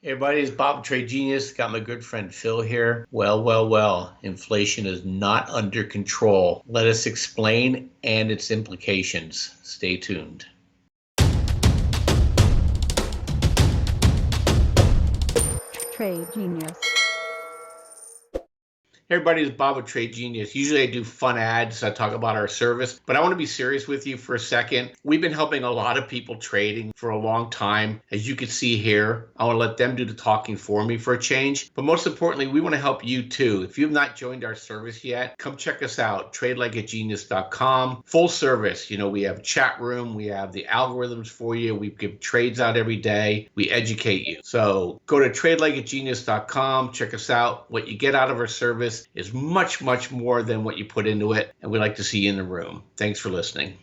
Hey everybody, it's Bob Trade Genius. Got my good friend Phil here. Well. Inflation is not under control. Let us explain and its implications. Stay tuned. Trade Genius. Hey everybody, it's Bob with Trade Genius. Usually I do fun ads. I talk about our service, but I want to be serious with you for a second. We've been helping a lot of people trading for a long time. As you can see here, I want to let them do the talking for me for a change. But most importantly, we want to help you too. If you have not joined our service yet, come check us out, tradelikeagenius.com. Full service. We have chat room. We have the algorithms for you. We give trades out every day. We educate you. So go to tradelikeagenius.com. Check us out. What you get out of our service is much more than what you put into it, and we'd like to see you in the room. Thanks for listening.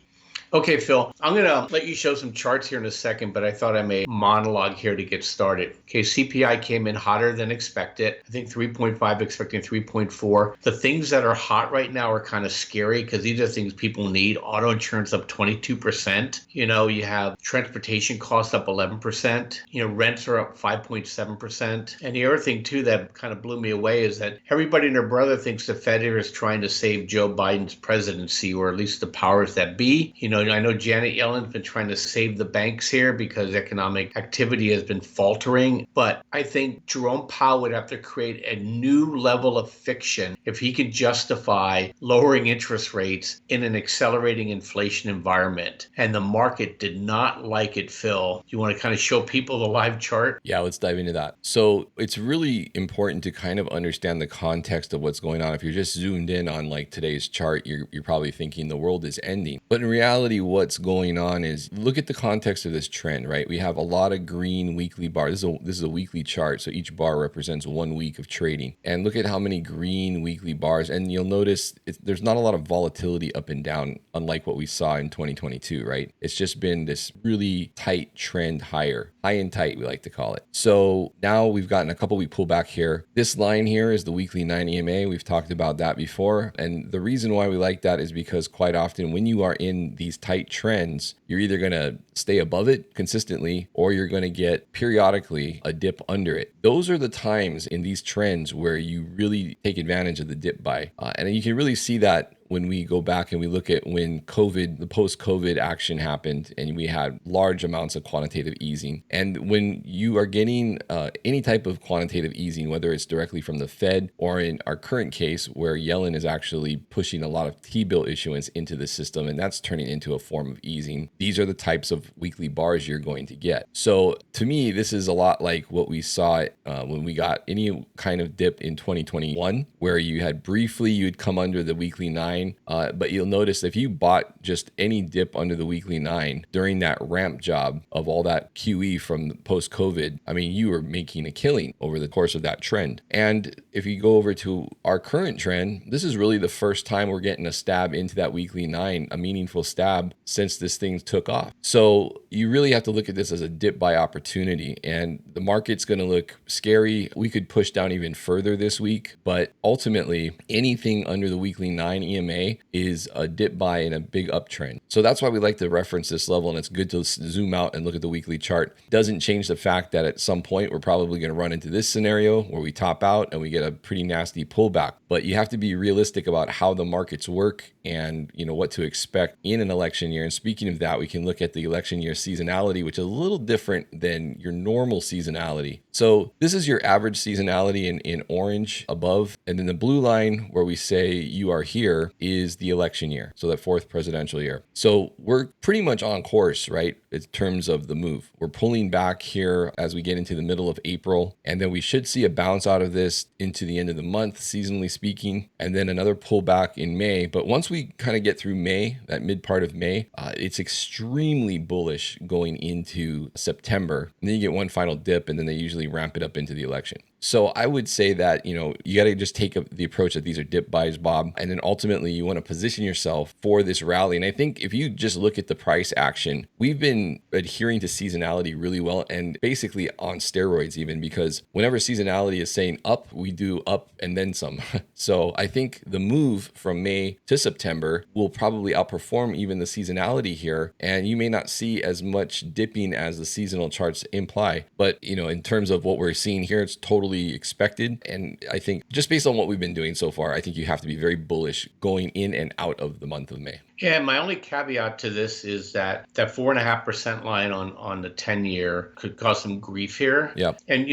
Okay, Phil, I'm going to let you show some charts here in a second, but I thought I made a monologue here to get started. Okay, CPI came in hotter than expected. I think 3.5, expecting 3.4. The things that are hot right now are kind of scary because these are things people need. Auto insurance up 22%. You have transportation costs up 11%. Rents are up 5.7%. And the other thing, too, that kind of blew me away is that everybody and their brother thinks the Fed is trying to save Joe Biden's presidency, or at least the powers that be. I know Janet Yellen's been trying to save the banks here because economic activity has been faltering. But I think Jerome Powell would have to create a new level of fiction if he could justify lowering interest rates in an accelerating inflation environment. And the market did not like it, Phil. You want to kind of show people the live chart? Yeah, let's dive into that. So it's really important to kind of understand the context of what's going on. If you're just zoomed in on like today's chart, you're probably thinking the world is ending. But in reality, what's going on is look at the context of this trend, right? We have a lot of green weekly bars. This is a weekly chart, so each bar represents 1 week of trading. And look at how many green weekly bars, and you'll notice there's not a lot of volatility up and down, unlike what we saw in 2022, right? It's just been this really tight trend higher, high and tight, we like to call it. So now we've gotten a couple week pullback here. This line here is the weekly 9 EMA. We've talked about that before. And the reason why we like that is because quite often when you are in these tight trends, you're either going to stay above it consistently or you're going to get periodically a dip under it. Those are the times in these trends where you really take advantage of the dip buy. And you can really see that when we go back and we look at when the post-COVID action happened and we had large amounts of quantitative easing. And when you are getting any type of quantitative easing, whether it's directly from the Fed or in our current case where Yellen is actually pushing a lot of T-bill issuance into the system, and that's turning into a form of easing, these are the types of weekly bars you're going to get. So to me, this is a lot like what we saw when we got any kind of dip in 2021, where you'd come under the weekly 9. But you'll notice if you bought just any dip under the weekly 9 during that ramp job of all that QE from post-COVID, I mean, you were making a killing over the course of that trend. And if you go over to our current trend, this is really the first time we're getting a stab into that weekly 9, a meaningful stab since this thing took off. So you really have to look at this as a dip buy opportunity, and the market's going to look scary. We could push down even further this week, but ultimately anything under the weekly 9 EMA is a dip buy in a big uptrend. So that's why we like to reference this level, and it's good to zoom out and look at the weekly chart. Doesn't change the fact that at some point we're probably going to run into this scenario where we top out and we get a pretty nasty pullback. But you have to be realistic about how the markets work and what to expect in an election year. And speaking of that, we can look at the election year seasonality, which is a little different than your normal seasonality. So this is your average seasonality in orange above, and then the blue line where we say you are here is the election year, so that fourth presidential year. So we're pretty much on course, right, in terms of the move. We're pulling back here as we get into the middle of April, and then we should see a bounce out of this into the end of the month, seasonally speaking, and then another pullback in May. But once we kind of get through May, that mid part of May, it's extremely bullish going into September. And then you get one final dip, and then they usually ramp it up into the election. So I would say that, you got to just take the approach that these are dip buys, Bob, and then ultimately ultimately you want to position yourself for this rally. And I think if you just look at the price action, we've been adhering to seasonality really well, and basically on steroids even, because whenever seasonality is saying up, we do up and then some. So I think the move from May to September will probably outperform even the seasonality here, and you may not see as much dipping as the seasonal charts imply. But in terms of what we're seeing here, it's totally expected. And I think just based on what we've been doing so far, I think you have to be very bullish going in and out of the month of May. Yeah, my only caveat to this is that 4.5% line on the 10-year could cause some grief here. Yeah. And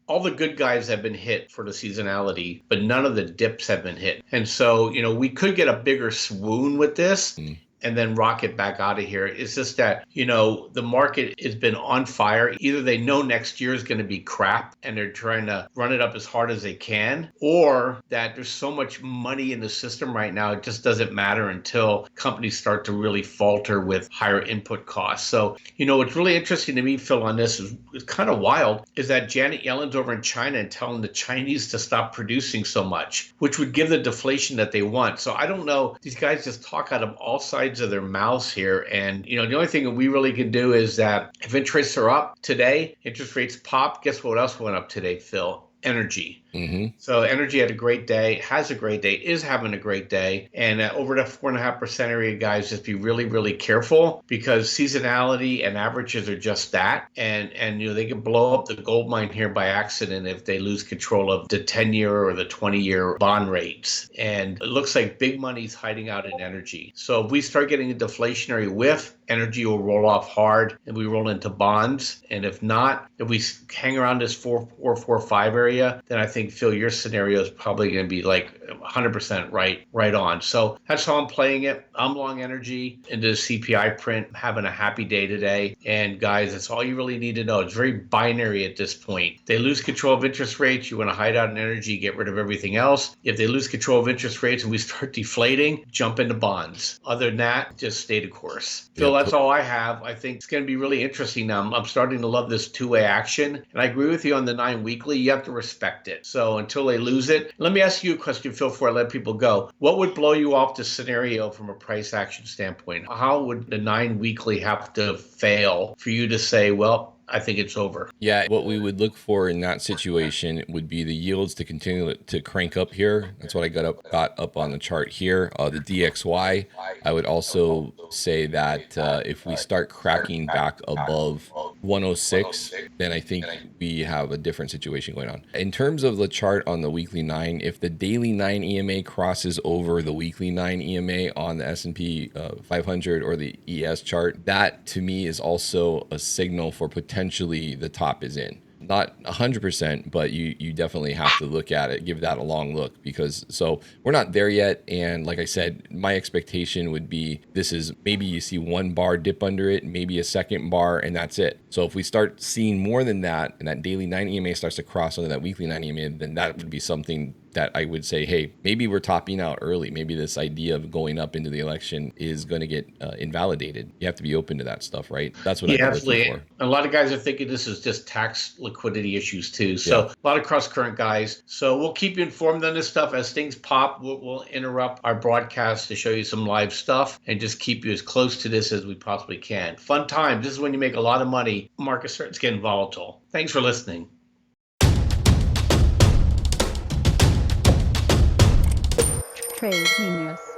all the good guys have been hit for the seasonality, but none of the dips have been hit. And so, we could get a bigger swoon with this. And then rocket back out of here. It's just that, the market has been on fire. Either they know next year is going to be crap and they're trying to run it up as hard as they can, or that there's so much money in the system right now, it just doesn't matter until companies start to really falter with higher input costs. So, what's really interesting to me, Phil, on this is kind of wild, is that Janet Yellen's over in China and telling the Chinese to stop producing so much, which would give the deflation that they want. So I don't know. These guys just talk out of all sides of their mouths here. And, the only thing that we really can do is that if interest rates are up today, interest rates pop. Guess what else went up today, Phil? Energy. So energy had a great day, has a great day, is having a great day. And over the 4.5% area, guys, just be really, really careful, because seasonality and averages are just that. And they can blow up the gold mine here by accident if they lose control of the 10-year or the 20-year bond rates. And it looks like big money's hiding out in energy. So if we start getting a deflationary whiff, energy will roll off hard and we roll into bonds. And if not, if we hang around this 4.45 area, then I think, Phil, your scenario is probably going to be like 100% right on. So that's how I'm playing it. I'm long energy into the CPI print, having a happy day today. And guys, that's all you really need to know. It's very binary at this point. They lose control of interest rates, you want to hide out in energy, get rid of everything else. If they lose control of interest rates and we start deflating, jump into bonds. Other than that, just stay the course. Phil, that's all I have. I think it's going to be really interesting now. I'm starting to love this two-way action. And I agree with you on the 9 weekly. You have to respect it. So until they lose it, let me ask you a question, Phil, before I let people go. What would blow you off the scenario from a price action standpoint? How would the 9 weekly have to fail for you to say, well, I think it's over? Yeah, what we would look for in that situation would be the yields to continue to crank up here. That's what I got up on the chart here. The DXY, I would also say that if we start cracking back above 106, then I think we have a different situation going on. In terms of the chart on the weekly 9, if the daily 9 EMA crosses over the weekly 9 EMA on the S&P 500 or the ES chart, that to me is also a signal for potentially the top is in. Not 100%, but you definitely have to look at it, give that a long look, because so we're not there yet. And like I said, my expectation would be this is maybe you see one bar dip under it, maybe a second bar, and that's it. So if we start seeing more than that, and that daily 9 EMA starts to cross under that weekly 9 EMA, then that would be something that I would say, hey, maybe we're topping out early. Maybe this idea of going up into the election is going to get invalidated. You have to be open to that stuff, right? That's what I'm looking for. A lot of guys are thinking this is just tax liquidity issues too. So a lot of cross-current guys. So we'll keep you informed on this stuff as things pop. We'll interrupt our broadcast to show you some live stuff and just keep you as close to this as we possibly can. Fun time. This is when you make a lot of money. Market starts getting volatile. Thanks for listening. Trade Genius.